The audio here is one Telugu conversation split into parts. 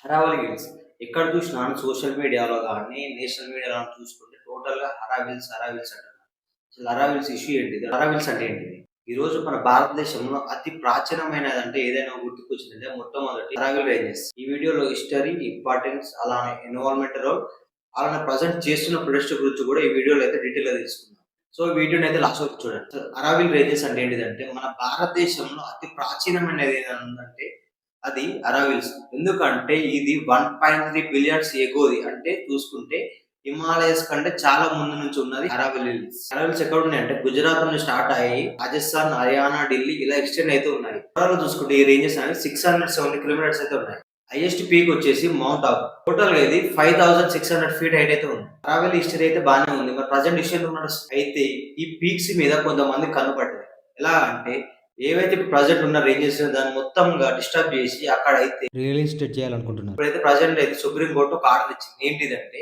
అరావలి హిల్స్ ఎక్కడ చూసినా సోషల్ మీడియాలో కానీ నేషనల్ మీడియాలో చూసుకుంటే టోటల్‌గా అరావిల్స్, అరావిల్స్ అంటున్నారు. అసలు అరావిల్స్ ఇష్యూ ఏంటిది? అరావిల్స్ అంటే ఏంటిది? ఈరోజు మన భారతదేశంలో అతి ప్రాచీనమైనదంటే ఏదైనా గుర్తుకొచ్చిందంటే మొట్టమొదటి అరావిల్ రేంజెస్. ఈ వీడియోలో హిస్టరీ, ఇంపార్టెన్స్ అలానే ఎన్విరాన్మెంట్ రోల్ అలానే ప్రజెంట్ చేస్తున్న ప్రొడక్ట్స్ గురించి కూడా ఈ వీడియోలో అయితే డీటెయిల్‌గా తెలుసుకుందాం. సో ఈ వీడియోని అయితే లాస్ట్ వరకు చూడండి. అసలు అరావిల్ రేంజెస్ అంటే ఏంటిదంటే మన భారతదేశంలో అతి ప్రాచీనమైనది ఏదైనా ఉందంటే అది అరావిల్స్. ఎందుకంటే ఇది 1.3 బిలియన్స్ ఎగోది. అంటే చూసుకుంటే హిమాలయస్ కంటే చాలా ముందు నుంచి ఉన్నది అరావలి హిల్స్. అరావలిస్ ఎక్కడ ఉన్నాయంటే గుజరాత్ నుండి స్టార్ట్ అయ్యి రాజస్థాన్, హర్యానా, ఢిల్లీ ఇలా ఎక్స్టెండ్ అయితే ఉన్నాయి. ఓవరాల్ చూసుకుంటే ఈ రేంజెస్ అనేవి 670 కిలోమీటర్స్ అయితే ఉన్నాయి. హైయెస్ట్ పీక్ వచ్చేసి మౌంట్ ఆబు. టోటల్ గా ఇది 5600 ఫీట్ హైట్ అయితే ఉంది. అరావలి హిస్టరీ అయితే బాగానే ఉంది. మరి ప్రజెంట్ హిస్టరీ అయితే ఈ పీక్స్ మీద కొంతమంది కనుపడ్డారు. ఎలా అంటే ఏవైతే ఇప్పుడు ప్రజెంట్ ఉన్న రేంజెస్ దాన్ని మొత్తంగా డిస్టర్బ్ చేసి అక్కడైతే రియల్ ఎస్టేట్ చేయాలనుకుంటున్నారు. ఇప్పుడైతే ప్రజెంట్ అయితే సుప్రీం కోర్టు ఒక ఆర్డర్ ఇచ్చింది. ఏంటిదంటే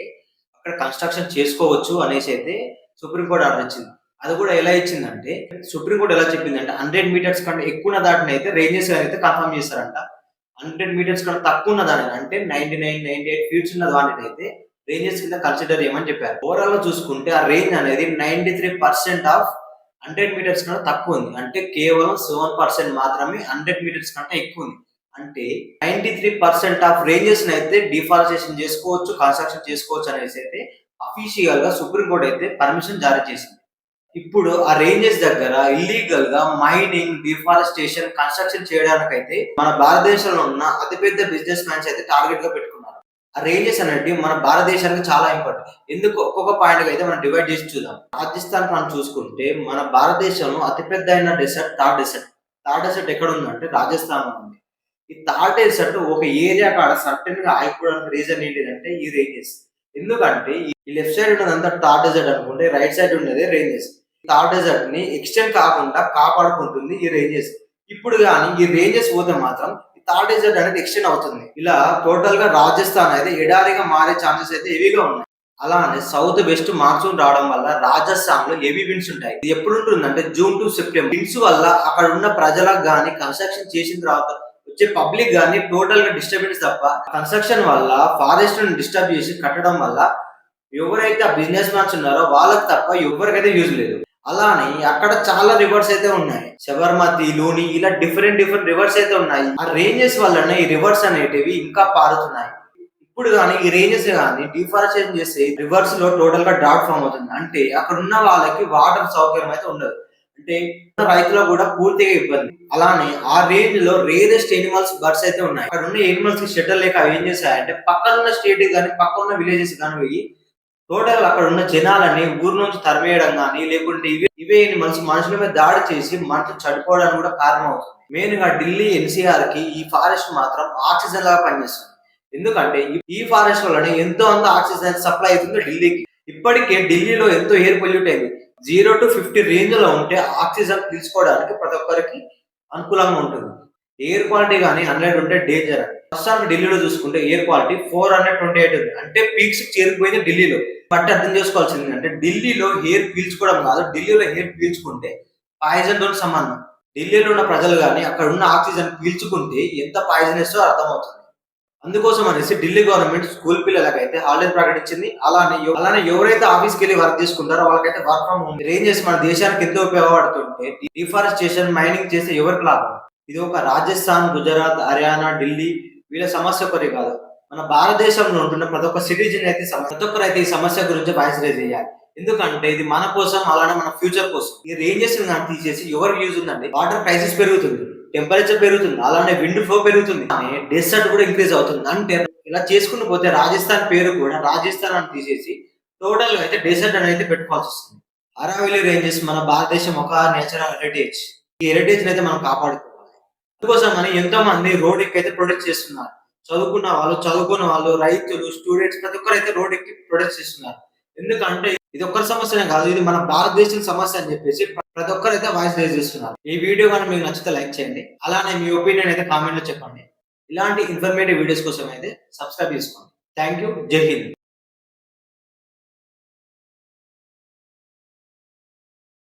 అక్కడ కన్స్ట్రక్షన్ చేసుకోవచ్చు అనేసి అయితే సుప్రీం కోర్టు ఆర్డర్ ఇచ్చింది. అది కూడా ఎలా ఇచ్చిందంటే సుప్రీం కోర్టు ఎలా చెప్పిందంటే 100 మీటర్స్ కంటే ఎక్కువ దాటిని అయితే రేంజెస్ అయితే కన్ఫర్మ్ చేస్తారంట. 100 మీటర్స్ కంటే తక్కువ ఉన్న దాని అంటే 99, 98 ఫీట్స్ ఉన్న దానిని అయితే రేంజెస్ కింద కన్సిడర్ చేయమని చెప్పారు. ఓవరాల్ గా చూసుకుంటే ఆ రేంజ్ అనేది 93% ఆఫ్ 100 మీటర్స్ కన్నా తక్కువ ఉంది. అంటే కేవలం 7% మాత్రమే 100 మీటర్స్ కంటే ఎక్కువ ఉంది. అంటే 93% ఆఫ్ రేంజెస్ అయితే డిఫారెస్టేషన్ చేసుకోవచ్చు, కన్స్ట్రక్షన్ చేసుకోవచ్చు అనేసి అయితే అఫీషియల్ గా సుప్రీం కోర్ట్ అయితే పర్మిషన్ జారీ చేసింది. ఇప్పుడు ఆ రేంజెస్ దగ్గర ఇల్లీగల్ గా మైనింగ్, డిఫారెస్టేషన్, కన్స్ట్రక్షన్ చేయడానికైతే మన భారతదేశంలో ఉన్న అతిపెద్ద బిజినెస్ మ్యాన్స్ అయితే టార్గెట్ గా పెట్టుకున్నారు. ఆ రేంజెస్ అనేవి మన భారతదేశానికి చాలా ఇంపార్టెంట్. ఎందుకు ఒక్కొక్క పాయింట్ అయితే మనం డివైడ్ చేసి చూద్దాం. రాజస్థాన్ మనం చూసుకుంటే మన భారతదేశంలో అతిపెద్ద అయిన desert Thar desert. Thar desert ఎక్కడ ఉందంటే రాజస్థాన్ ఉంది. ఈ థార్ డెసర్ట్ ఒక ఏరియా కాడ సర్టెన్ గా ఆగిపోవడానికి రీజన్ ఏంటిదంటే ఈ రేంజెస్. ఎందుకంటే ఈ లెఫ్ట్ సైడ్ ఉన్నదంతా థార్ డెసర్ట్ అనుకుంటే రైట్ సైడ్ ఉన్నది రేంజెస్. థార్ డెసర్ట్ ని ఎక్స్టెండ్ కాకుండా కాపాడుకుంటుంది ఈ రేంజెస్. ఇప్పుడు కానీ ఈ రేంజెస్ పోతే మాత్రం థార్ డెసర్ట్ అనేది ఎక్స్టెండ్ అవుతుంది. ఇలా టోటల్ గా రాజస్థాన్ అయితే ఎడారిగా మారే ఛాన్సెస్ అయితే హెవీగా ఉన్నాయి. అలానే సౌత్ వెస్ట్ మాన్సూన్ రావడం వల్ల రాజస్థాన్ లో హెవీ విండ్స్ ఉంటాయి. ఇది ఎప్పుడు ఉంటుందంటే జూన్ టు సెప్టెంబర్. విండ్స్ వల్ల అక్కడ ఉన్న ప్రజలకు గానీ కన్స్ట్రక్షన్ చేసిన తర్వాత వచ్చే పబ్లిక్ గానీ టోటల్ గా డిస్టర్బెన్స్ తప్ప కన్స్ట్రక్షన్ వల్ల ఫారెస్ట్ ని డిస్టర్బ్ చేసి కట్టడం వల్ల ఎవరైతే ఆ బిజినెస్ మ్యాన్స్ ఉన్నారో వాళ్ళకి తప్ప ఎవరికైతే యూజ్ లేదు. అలానే అక్కడ చాలా రివర్స్ అయితే ఉన్నాయి. శబర్మతి, లూని ఇలా డిఫరెంట్ రివర్స్ అయితే ఉన్నాయి. ఆ రేంజెస్ వల్లనే ఈ రివర్స్ అనేటివి ఇంకా పారుతున్నాయి. ఇప్పుడు కానీ ఈ రేంజెస్ కానీ డిఫారెస్టేషన్ చేస్తే రివర్స్ లో టోటల్ గా డాట్ ఫామ్ అవుతుంది. అంటే అక్కడ ఉన్న వాళ్ళకి వాటర్ సౌకర్యం అయితే ఉండదు. అంటే రైతులకు కూడా పూర్తిగా ఇబ్బంది. అలానే ఆ రేంజ్ లో రేరెస్ట్ ఎనిమల్స్, బర్డ్స్ అయితే ఉన్నాయి. అక్కడ ఉన్న ఎనిమల్స్ కి షెటర్ లేక అవి ఏం చేశాయంటే పక్కన ఉన్న స్టేట్ కానీ పక్కన ఉన్న విలేజెస్ కానీ పోయి టోటల్ అక్కడ ఉన్న జనాలని ఊరు నుంచి తరిమేయడం కానీ లేకుంటే ఇవే మనుషుల మీద దాడి చేసి మనుషులు చనిపోవడానికి కూడా కారణం అవుతుంది. మెయిన్ గా ఢిల్లీ ఎన్సీఆర్ కి ఈ ఫారెస్ట్ మాత్రం ఆక్సిజన్ లాగా పనిచేస్తుంది. ఎందుకంటే ఈ ఫారెస్ట్ వల్లనే ఎంతో అంత ఆక్సిజన్ సప్లై అవుతుంది ఢిల్లీకి. ఇప్పటికే ఢిల్లీలో ఎంతో ఎయిర్ పొల్యూట్ అయింది. 0 to 50 రేంజ్ లో ఉంటే ఆక్సిజన్ తీసుకోవడానికి ప్రతి ఒక్కరికి అనుకూలంగా ఉంటుంది. ఎయిర్ క్వాలిటీ కానీ 100 ఉంటే డేంజర్. ప్రస్తుతానికి ఢిల్లీలో చూసుకుంటే ఎయిర్ క్వాలిటీ 428 ఉంది. అంటే పీక్స్ చేరిపోయింది ఢిల్లీలో. బట్ అర్థం చేసుకోవాల్సింది అంటే ఢిల్లీలో ఎయిర్ పీల్చుకోవడం కాదు, ఢిల్లీలో ఎయిర్ పీల్చుకుంటే పాయిజన్ తో సమానం. ఢిల్లీలో ఉన్న ప్రజలు కానీ అక్కడ ఉన్న ఆక్సిజన్ పీల్చుకుంటే ఎంత పాయిజనెస్ అర్థమవుతుంది. అందుకోసం అనేసి ఢిల్లీ గవర్నమెంట్ స్కూల్ పిల్లలకైతే హాలిడే ప్రకటించింది. అలానే ఎవరైతే ఆఫీస్కి వెళ్ళి వర్క్ చేసుకుంటారో వాళ్ళకైతే వర్క్ ఫ్రమ్ హోమ్. రేంజెస్ మన దేశానికి ఎంతో ఉపయోగపడుతుంటే డిఫారెస్టేషన్, మైనింగ్ చేస్తే ఎవరికి లాభం? ఇది ఒక రాజస్థాన్, గుజరాత్, హర్యానా, ఢిల్లీ వీళ్ళ సమస్య ఒకరి కాదు. మన భారతదేశంలో ఉంటున్న ప్రతి ఒక్క సిటిజన్ అయితే ప్రతి ఒక్కరైతే ఈ సమస్య గురించి వాయిస్ రేజ్ చేయాలి. ఎందుకంటే ఇది మన కోసం అలానే మన ఫ్యూచర్ కోసం. ఈ రేంజెస్ తీసేసి ఎవరికి యూజ్ ఉందండి? వాటర్ ప్రైసెస్ పెరుగుతుంది, టెంపరేచర్ పెరుగుతుంది, అలానే విండ్ ఫ్లో పెరుగుతుంది, డెసర్ట్ కూడా ఇంక్రీజ్ అవుతుంది. అంటే ఇలా చేసుకుని పోతే రాజస్థాన్ పేరు కూడా రాజస్థాన్ అని తీసేసి టోటల్ గా అయితే డెసర్ట్ అనేది పెట్టుకోవాల్సి వస్తుంది. అరావలి రేంజెస్ మన భారతదేశం ఒక నేచురల్ హెరిటేజ్. ఈ హెరిటేజ్ అయితే మనం కాపాడుకోవాలి. అందుకోసం అని ఎంతో మంది రోడ్ ఎక్కి అయితే ప్రొటెక్ట్ చేస్తున్నారు. చదువుకున్న వాళ్ళు, రైతులు, స్టూడెంట్స్ ప్రతి ఒక్కరు అయితే రోడ్ ఎక్కి ప్రొటెక్ట్ చేస్తున్నారు. ఎందుకంటే ఇది ఒక్కరి సమస్యనే కాదు, ఇది మన భారతదేశం సమస్య అని చెప్పేసి ప్రతి ఒక్కరు అయితే వాయిస్ రేజ్ చేస్తున్నారు. ఈ వీడియో కానీ మీకు నచ్చితే లైక్ చేయండి. అలానే మీ ఒపీనియన్ అయితే కామెంట్ లో చెప్పండి. ఇలాంటి ఇన్ఫర్మేటివ్ వీడియోస్ కోసం అయితే సబ్స్క్రైబ్ చేసుకోండి. Thank you. జై హింద్.